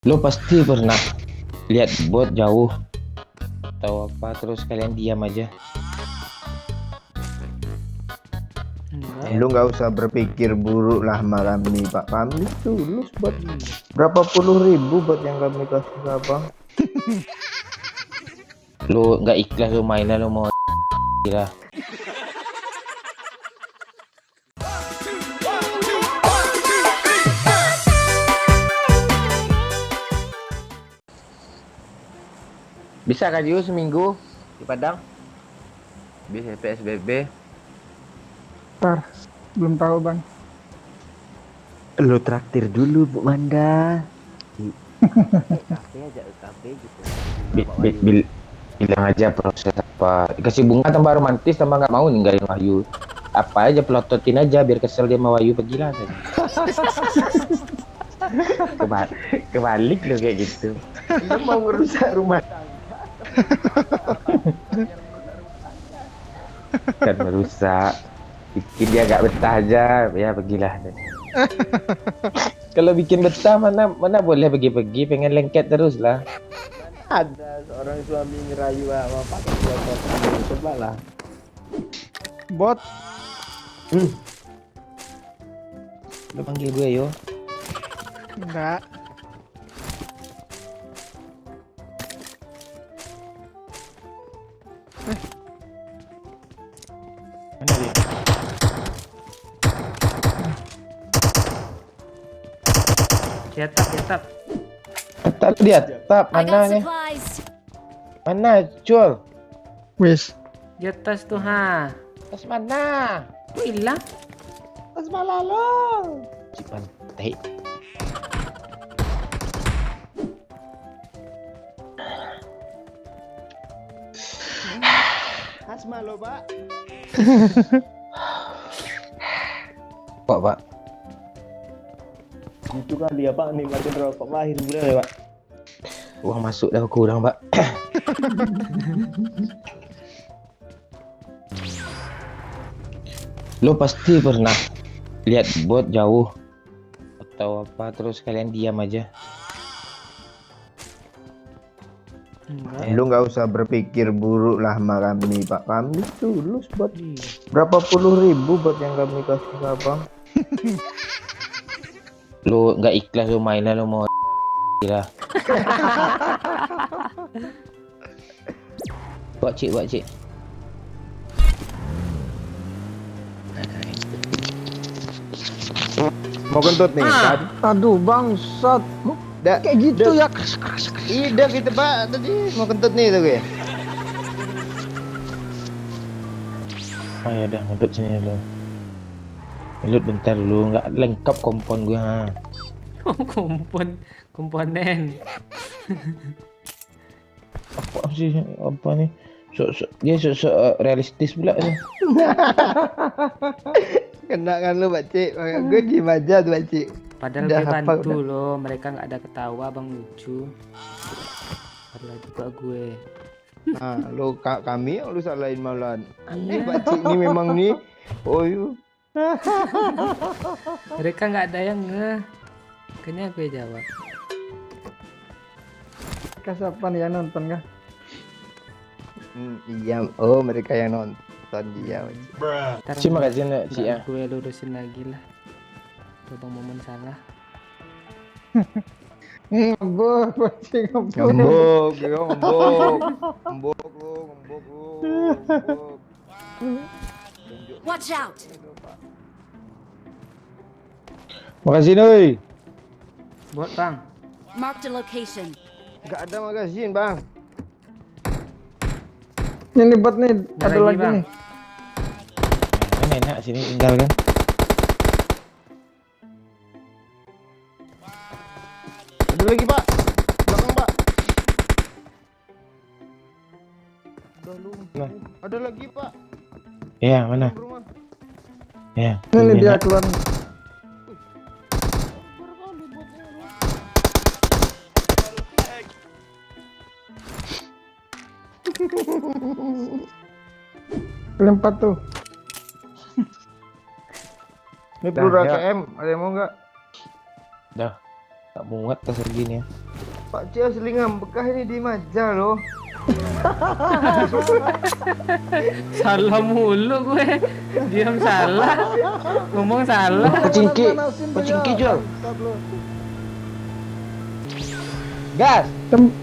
Lo pasti pernah lihat bot jauh atau apa terus kalian diam aja. Lu nggak usah berpikir buruk lah sama kami, Pak. Kami tulus buat berapa puluh ribu buat yang kami kasih ke abang. Lo nggak ikhlas lo mainan lo mau lah. Bisa kan Yu seminggu di Padang? Bisa PSBB. Ntar, belum tahu bang. Lo traktir dulu Bu Manda. Kafe aja kafe gitu. Bilang aja proses apa. Kasih bunga tambah romantis tambah nggak mau ninggalin Wahyu. Apa aja pelototin aja biar kesel dia sama Wahyu pergi lah. Kebalik lo kayak gitu. Lu mau ngerusak rumah Kan merusak. Bikin dia gak betah aja, ya pergilah. Kalau bikin betah mana boleh pergi-pergi, pengen lengket terus lah. ada seorang suami ngerayu sama pakai bot. Coba lah. Bot, Lo panggil gue yo. enggak. Mana dia? Di atap. Atap dia, atap I mana got nih? supplies. Mana Cul? Wis, Di atas tuh ha. Tas mana? Kok hilang? Tas mana lo? Cipan, tai. Asma lo, Pak. Kok Pak? Itu kali ya, Pak. Nikmatin rokok lahir bulan ya, Pak. Uang masuk dah kurang Pak. Lo pasti pernah lihat bot jauh atau apa terus kalian diam aja. Enggak. Lu nggak usah berpikir buruk lah sama kami, Pak. Kami tulus buat berapa puluh ribu buat yang kami kasih ke abang. Lo nggak ikhlas lo mainan lo mau lah. Buat cik. Mau kentut nih, kan? aduh bangsat. Kayak gitu ya. Ida gitu, Pak. Tadi mau kentut nih tuh gue. Oh ya udah ngentut sini lo. Ngelut bentar dulu, nggak lengkap kompon gue ha. Komponen. Apa sih apa nih? Dia realistis pula nih. Kena kan lu, Pak Cik. Gue diem aja tuh, Pak Cik. Padahal Udah gue hafal, bantu udah. loh, mereka nggak ada ketawa bang lucu. Padahal juga gue. Nah, lu kami yang lu salahin malan. Aneh, Pak Cik ini memang nih. Oh, yuk. Mereka nggak ada yang ngeh. Kayaknya gue jawab. Kasapan ya nonton kah? Iya. Oh, mereka yang nonton dia. Pak Cik. Ntar Terima kasih Nek, Cik ya. gue lurusin lagi lah. Tuh bang Momen salah. Ngeboh, bocil ngeboh. Ngembok, ya ngembok. Ngembok lu. Watch out. Makasih Noi. Bot bang. Mark the location. Gak ada magasin, Bang. Ini bot nih, Ada ada lagi, lagi Bang. nih. Kan enak sini tinggal kan. Ada lagi, Pak. Belakang, Pak. Udah lumpuh. Nah. Ada lagi, Pak. Ya mana? Rumah. Ya. Ini dia enak. keluar. Lempar tuh. Ini peluru Dah, ya. AKM, ada yang mau nggak? Dah. Tak muat tas segini ya. Pak Cik asli ngambekah ini di Maja loh. Salah mulu gue. Diam salah. Ngomong salah. Pacingki jual. Gas.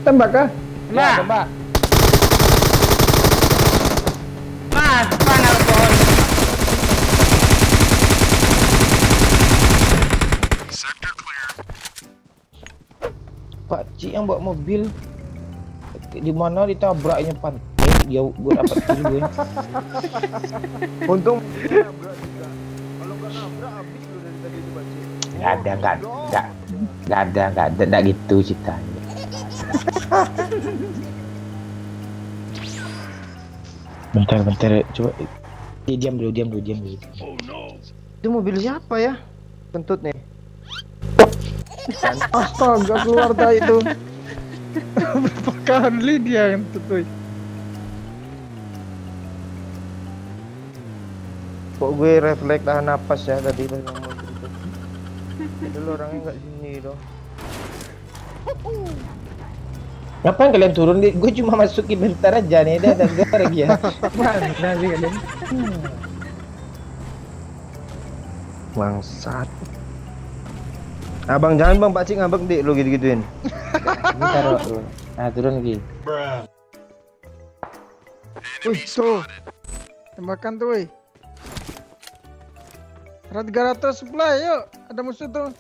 Tembak kah? Ya, tembak. Mas, mana pohon? Pak Cik yang bawa mobil di mana ditabraknya pantai jauh gue dapat kill gue. Untung nabrak juga. Kalau nggak nabrak habis lu dari tadi itu Pak Cik. Nggak ada gitu ceritanya. Bentar, coba. Diam dulu. Itu mobil siapa ya? Kentut nih. Astaga, keluar dah itu. Berapa kali dia yang tutup. Kok gue refleks tahan napas ya tadi pas ngomong gitu. Itu lo orangnya nggak sini dong. Ngapain kalian turun? Gue cuma masukin bentar aja nih, dan lagi ya. Mana sih kalian? Bangsat. Abang jangan bang, Pak Cik ngambek dik lo gitu-gituin. Ini taruh tuh. Nah, turun lagi. Wih, tuh. Tembakan tuh, wih. 300 supply, yuk. Ada musuh tuh.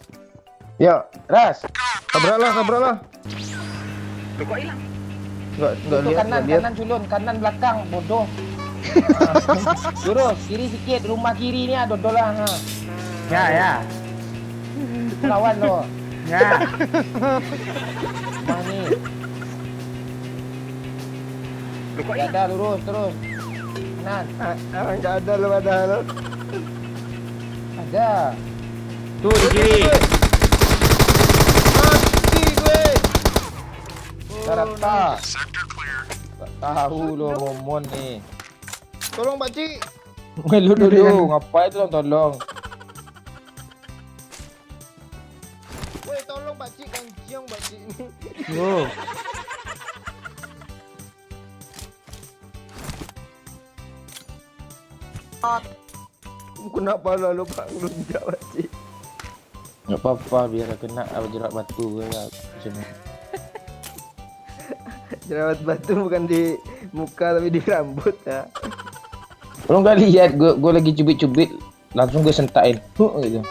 Ya, Ras. tabraklah. Kok hilang? Enggak Itu lihat, kanan culun, kanan belakang, bodoh. Lurus, kiri sikit, rumah kiri ini ada dolah. Ya. Lawan lo. Ya. Rumah nih. Kok Ya ada lurus terus. Kanan. Enggak ada lo padahal. Ada. Tuh di kiri. Mati gue. Tarata. Tak tahu lo momon nih. Tolong Pak Cik. Lu dulu, ngapain itu tolong? Woi, tolong Pak Cik, kanciang Pak Cik ini. Yo. Kenapa lalu Pak ngelunjak Pak Cik? Enggak apa-apa, biar kena jerat batu gue ya. Jerawat batu bukan di muka tapi di rambut ya. Lo nggak lihat gue lagi cubit-cubit, langsung gue sentakin. Gitu.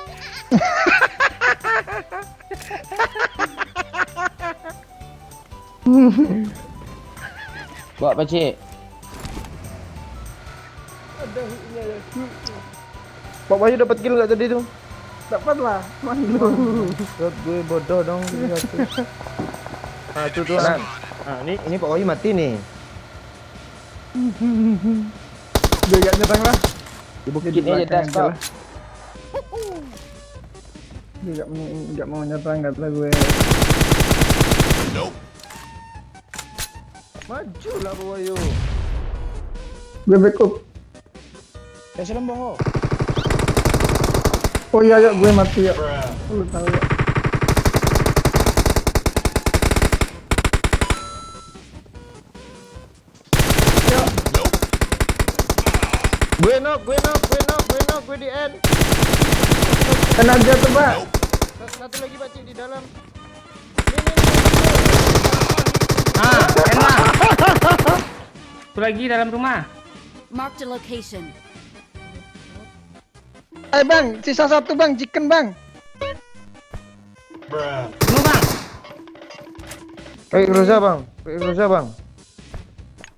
Bawa apa Cik? Ada hiknya ya. Pak Bayu dapat kill nggak tadi tuh? Dapat lah. Mandu. Buat gue bodoh dong. Nah itu tuh. Nah ini Pak Bayu mati nih. Dia gak nyerang lah. Di bukit ini aja dah, stop. Dia gak mau nyerang kata gue. Maju lah Pak Bayu. Gue backup. Kasih lemboh. Oh iya, ya gue mati ya. Lu tahu ya. Gue di end. Kena aja tuh, Pak. Satu lagi Pak Cik di dalam. Enak. Itu lagi dalam rumah. Marked a location. Bang, sisa satu bang, chicken bang. Dulu bang. Roza bang.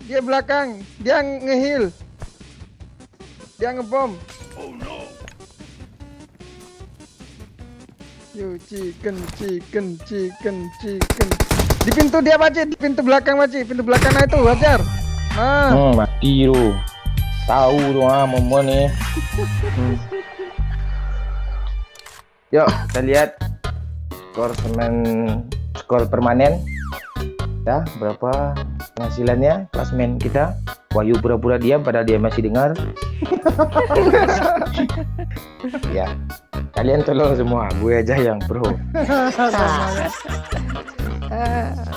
Dia belakang, dia ngeheal. Dia ngebom. Yo, chicken. Di pintu dia Pak, di pintu belakang Pak, pintu belakang itu wajar. Nah, Mati lu. Tahu lu momon nih. Yuk, kita lihat skor permanen. Ya, berapa penghasilannya klasmen kita? Wahyu pura-pura diam padahal dia masih dengar. Ya, kalian tolong semua, gue aja yang pro. Ah.